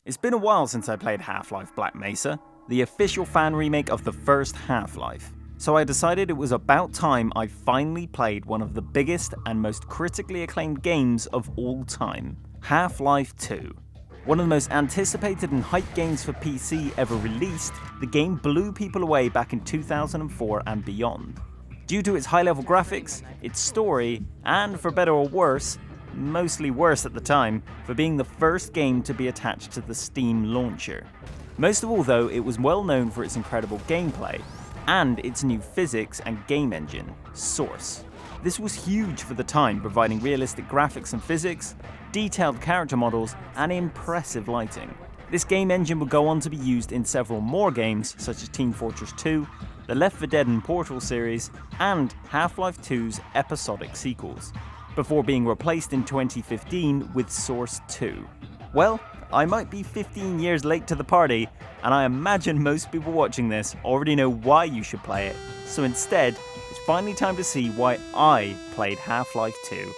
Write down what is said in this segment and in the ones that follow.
It's been a while since I played Half-Life Black Mesa, the official fan remake of the first Half-Life. So I decided it was about time I finally played one of the biggest and most critically acclaimed games of all time, Half-Life 2. One of the most anticipated and hyped games for PC ever released, the game blew people away back in 2004 and beyond. Due to its high-level graphics, its story, and for better or worse, mostly worse at the time, for being the first game to be attached to the Steam launcher. Most of all though, it was well known for its incredible gameplay, and its new physics and game engine, Source. This was huge for the time, providing realistic graphics and physics, detailed character models, and impressive lighting. This game engine would go on to be used in several more games, such as Team Fortress 2, the Left 4 Dead and Portal series, and Half-Life 2's episodic sequels, before being replaced in 2015 with Source 2. Well, I might be 15 years late to the party, and I imagine most people watching this already know why you should play it, so instead, it's finally time to see why I played Half-Life 2.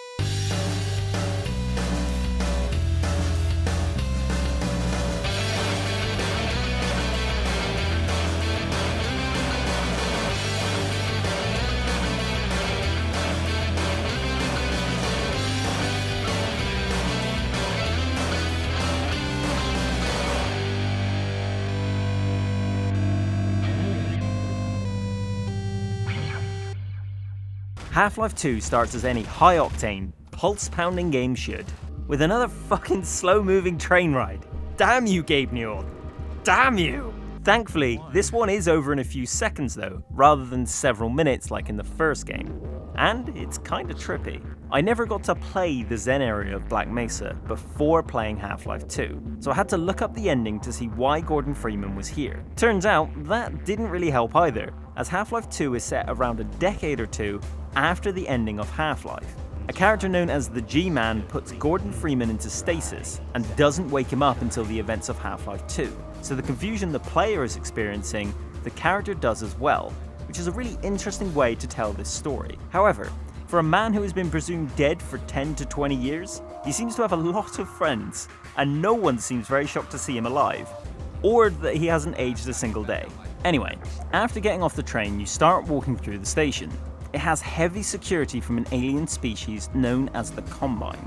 Half-Life 2 starts as any high-octane, pulse-pounding game should, with another fucking slow-moving train ride. Damn you, Gabe Newell! Damn you! Thankfully, this one is over in a few seconds though, rather than several minutes like in the first game. And it's kinda trippy. I never got to play the Zen area of Black Mesa before playing Half-Life 2, so I had to look up the ending to see why Gordon Freeman was here. Turns out, that didn't really help either, as Half-Life 2 is set around a decade or two after the ending of Half-Life. A character known as the G-Man puts Gordon Freeman into stasis and doesn't wake him up until the events of Half-Life 2. So the confusion the player is experiencing, the character does as well, which is a really interesting way to tell this story. However, for a man who has been presumed dead for 10 to 20 years, he seems to have a lot of friends, and no one seems very shocked to see him alive, or that he hasn't aged a single day. Anyway, after getting off the train, you start walking through the station. It has heavy security from an alien species known as the Combine,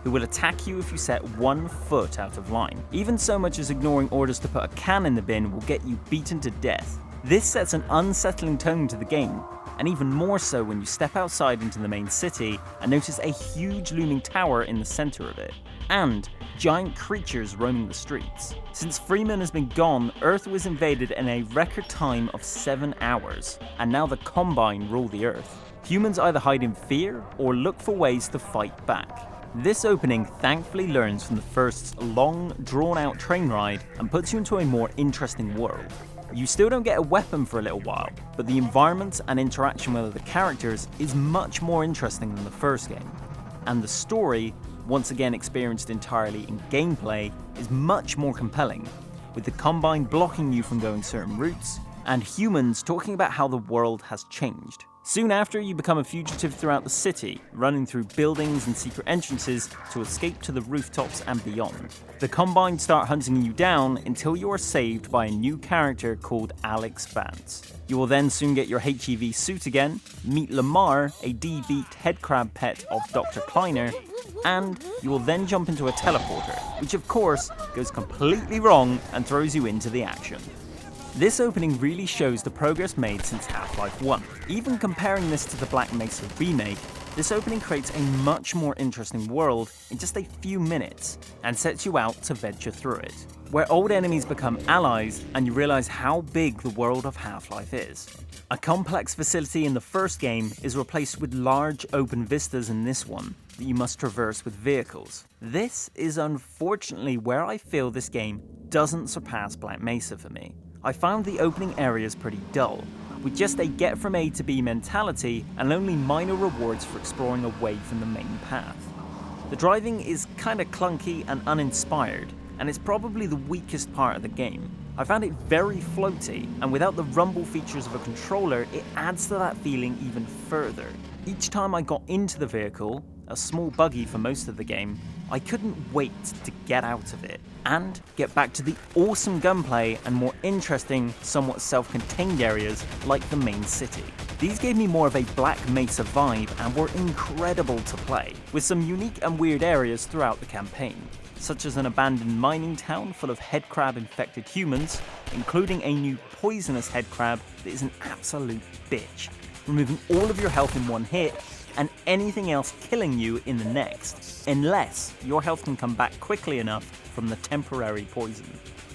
who will attack you if you set 1 foot out of line. Even so much as ignoring orders to put a can in the bin will get you beaten to death. This sets an unsettling tone to the game, and even more so when you step outside into the main city and notice a huge looming tower in the center of it, and giant creatures roaming the streets. Since Freeman has been gone, Earth was invaded in a record time of 7 hours, and now the Combine rule the Earth. Humans either hide in fear or look for ways to fight back. This opening thankfully learns from the first long, drawn-out train ride and puts you into a more interesting world. You still don't get a weapon for a little while, but the environment and interaction with other characters is much more interesting than the first game. And the story, once again experienced entirely in gameplay, is much more compelling, with the Combine blocking you from going certain routes, and humans talking about how the world has changed. Soon after, you become a fugitive throughout the city, running through buildings and secret entrances to escape to the rooftops and beyond. The Combine start hunting you down until you are saved by a new character called Alex Vance. You will then soon get your HEV suit again, meet Lamar, a de-beaked headcrab pet of Dr. Kleiner, and you will then jump into a teleporter, which of course goes completely wrong and throws you into the action. This opening really shows the progress made since Half-Life 1. Even comparing this to the Black Mesa remake, this opening creates a much more interesting world in just a few minutes, and sets you out to venture through it, where old enemies become allies and you realize how big the world of Half-Life is. A complex facility in the first game is replaced with large open vistas in this one that you must traverse with vehicles. This is unfortunately where I feel this game doesn't surpass Black Mesa for me. I found the opening areas pretty dull, with just a get from A to B mentality and only minor rewards for exploring away from the main path. The driving is kinda clunky and uninspired, and it's probably the weakest part of the game. I found it very floaty, and without the rumble features of a controller, it adds to that feeling even further. Each time I got into the vehicle, a small buggy for most of the game, I couldn't wait to get out of it and get back to the awesome gunplay and more interesting, somewhat self-contained areas like the main city. These gave me more of a Black Mesa vibe and were incredible to play, with some unique and weird areas throughout the campaign, such as an abandoned mining town full of headcrab-infected humans, including a new poisonous headcrab that is an absolute bitch, removing all of your health in one hit and anything else killing you in the next, unless your health can come back quickly enough from the temporary poison.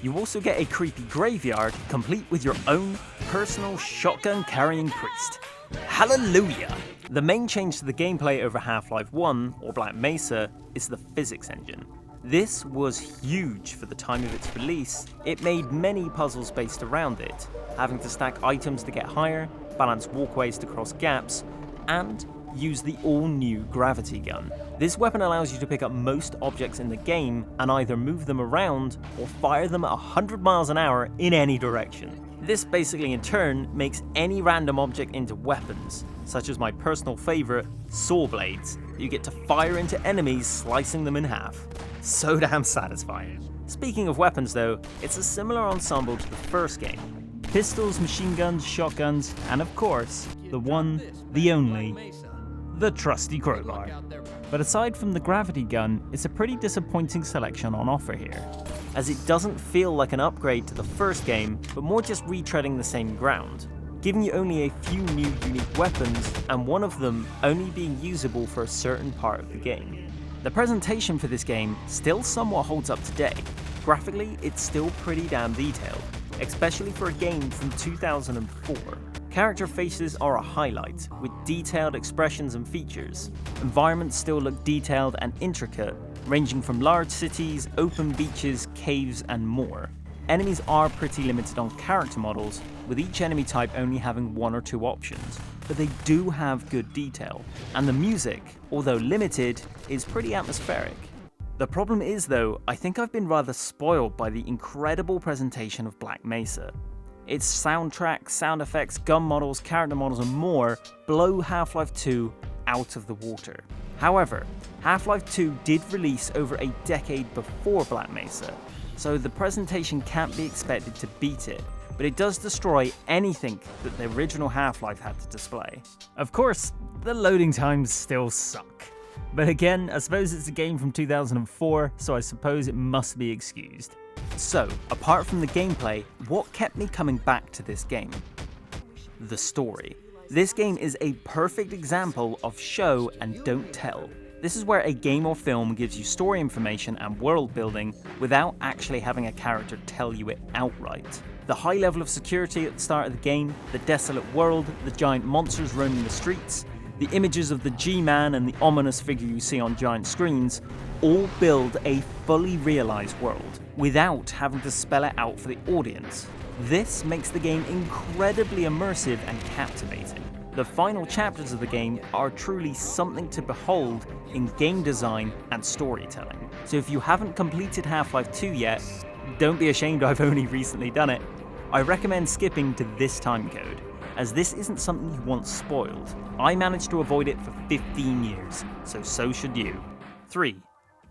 You also get a creepy graveyard, complete with your own personal shotgun-carrying priest. Hallelujah! The main change to the gameplay over Half-Life 1, or Black Mesa, is the physics engine. This was huge for the time of its release. It made many puzzles based around it, having to stack items to get higher, balance walkways to cross gaps, and use the all-new gravity gun. This weapon allows you to pick up most objects in the game and either move them around or fire them at 100 miles an hour in any direction. This basically in turn makes any random object into weapons, such as my personal favourite, saw blades. You get to fire into enemies, slicing them in half. So damn satisfying. Speaking of weapons though, it's a similar ensemble to the first game. Pistols, machine guns, shotguns, and of course, the one, the only, the trusty crowbar. But aside from the gravity gun, it's a pretty disappointing selection on offer here, as it doesn't feel like an upgrade to the first game, but more just retreading the same ground, giving you only a few new unique weapons, and one of them only being usable for a certain part of the game. The presentation for this game still somewhat holds up today. Graphically, it's still pretty damn detailed, especially for a game from 2004. Character faces are a highlight, with detailed expressions and features. Environments still look detailed and intricate, ranging from large cities, open beaches, caves, and more. Enemies are pretty limited on character models, with each enemy type only having one or two options, but they do have good detail, and the music, although limited, is pretty atmospheric. The problem is though, I think I've been rather spoiled by the incredible presentation of Black Mesa. Its soundtrack, sound effects, gun models, character models and more blow Half-Life 2 out of the water. However, Half-Life 2 did release over a decade before Black Mesa, so the presentation can't be expected to beat it, but it does destroy anything that the original Half-Life had to display. Of course, the loading times still suck. But again, I suppose it's a game from 2004, so I suppose it must be excused. So, apart from the gameplay, what kept me coming back to this game? The story. This game is a perfect example of show and don't tell. This is where a game or film gives you story information and world building without actually having a character tell you it outright. The high level of security at the start of the game, the desolate world, the giant monsters roaming the streets, the images of the G-Man and the ominous figure you see on giant screens all build a fully realised world without having to spell it out for the audience. This makes the game incredibly immersive and captivating. The final chapters of the game are truly something to behold in game design and storytelling. So if you haven't completed Half-Life 2 yet, don't be ashamed I've only recently done it. I recommend skipping to this timecode, as this isn't something you want spoiled. I managed to avoid it for 15 years, so should you. 3,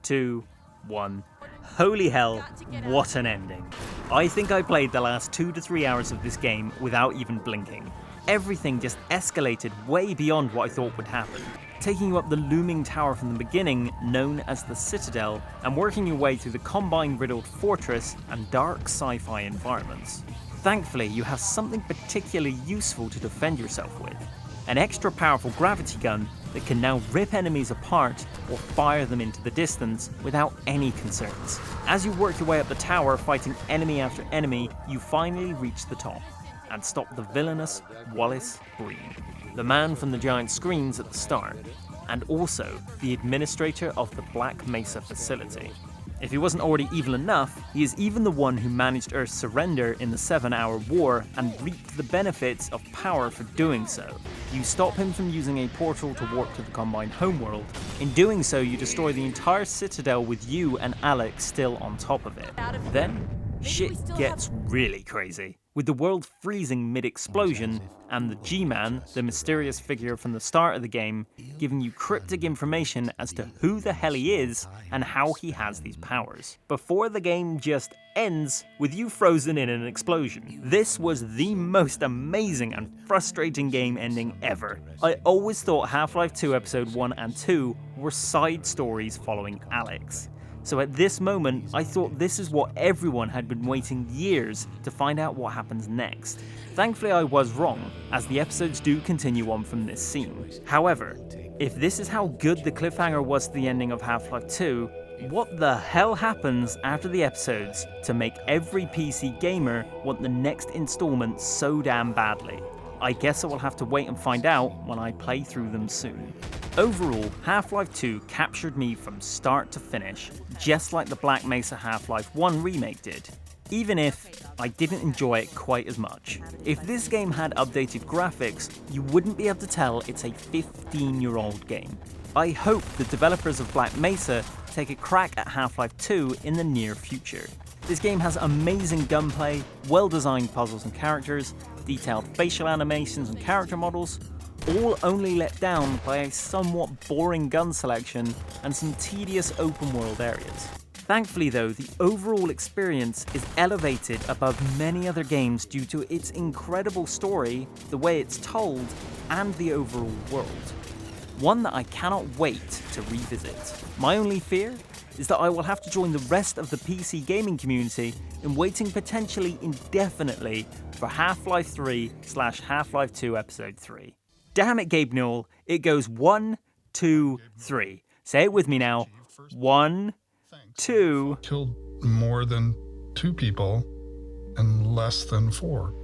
2, 1. Holy hell, what an ending. I think I played the last 2 to 3 hours of this game without even blinking. Everything just escalated way beyond what I thought would happen, taking you up the looming tower from the beginning, known as the Citadel, and working your way through the combine-riddled fortress and dark sci-fi environments. Thankfully, you have something particularly useful to defend yourself with. An extra powerful gravity gun that can now rip enemies apart or fire them into the distance without any concerns. As you work your way up the tower fighting enemy after enemy, you finally reach the top and stop the villainous Wallace Breen, the man from the giant screens at the start, and also the administrator of the Black Mesa facility. If he wasn't already evil enough, he is even the one who managed Earth's surrender in the 7-Hour War and reaped the benefits of power for doing so. You stop him from using a portal to warp to the Combine homeworld. In doing so, you destroy the entire Citadel with you and Alex still on top of it. Then, shit gets really crazy. with the world freezing mid-explosion, and the G-Man, the mysterious figure from the start of the game, giving you cryptic information as to who the hell he is and how he has these powers, before the game just ends with you frozen in an explosion. This was the most amazing and frustrating game ending ever. I always thought Half-Life 2 Episode 1 and 2 were side stories following Alex. So at this moment, I thought this is what everyone had been waiting years to find out what happens next. Thankfully I was wrong, as the episodes do continue on from this scene. However, if this is how good the cliffhanger was to the ending of Half-Life 2, what the hell happens after the episodes to make every PC gamer want the next installment so damn badly? I guess I will have to wait and find out when I play through them soon. Overall, Half-Life 2 captured me from start to finish, just like the Black Mesa Half-Life 1 remake did, even if I didn't enjoy it quite as much. If this game had updated graphics, you wouldn't be able to tell it's a 15-year-old game. I hope the developers of Black Mesa take a crack at Half-Life 2 in the near future. This game has amazing gunplay, well-designed puzzles and characters, detailed facial animations and character models, all only let down by a somewhat boring gun selection and some tedious open world areas. Thankfully though, the overall experience is elevated above many other games due to its incredible story, the way it's told, and the overall world. One that I cannot wait to revisit. My only fear is that I will have to join the rest of the PC gaming community in waiting potentially indefinitely for Half-Life 3/Half-Life 2 Episode 3. Damn it, Gabe Newell, it goes 1, 2, 3. Say it with me now. 1, 2... Killed more than 2 people and less than 4.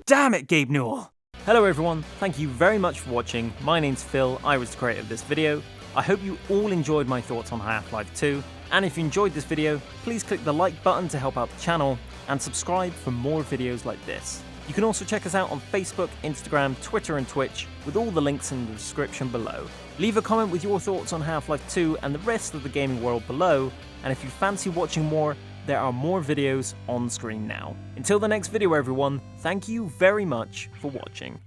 Damn it, Gabe Newell! Hello everyone, thank you very much for watching. My name's Phil, I was the creator of this video. I hope you all enjoyed my thoughts on Half-Life 2, and if you enjoyed this video, please click the like button to help out the channel, and subscribe for more videos like this. You can also check us out on Facebook, Instagram, Twitter and Twitch, with all the links in the description below. Leave a comment with your thoughts on Half-Life 2 and the rest of the gaming world below, and if you fancy watching more, there are more videos on screen now. Until the next video everyone, thank you very much for watching.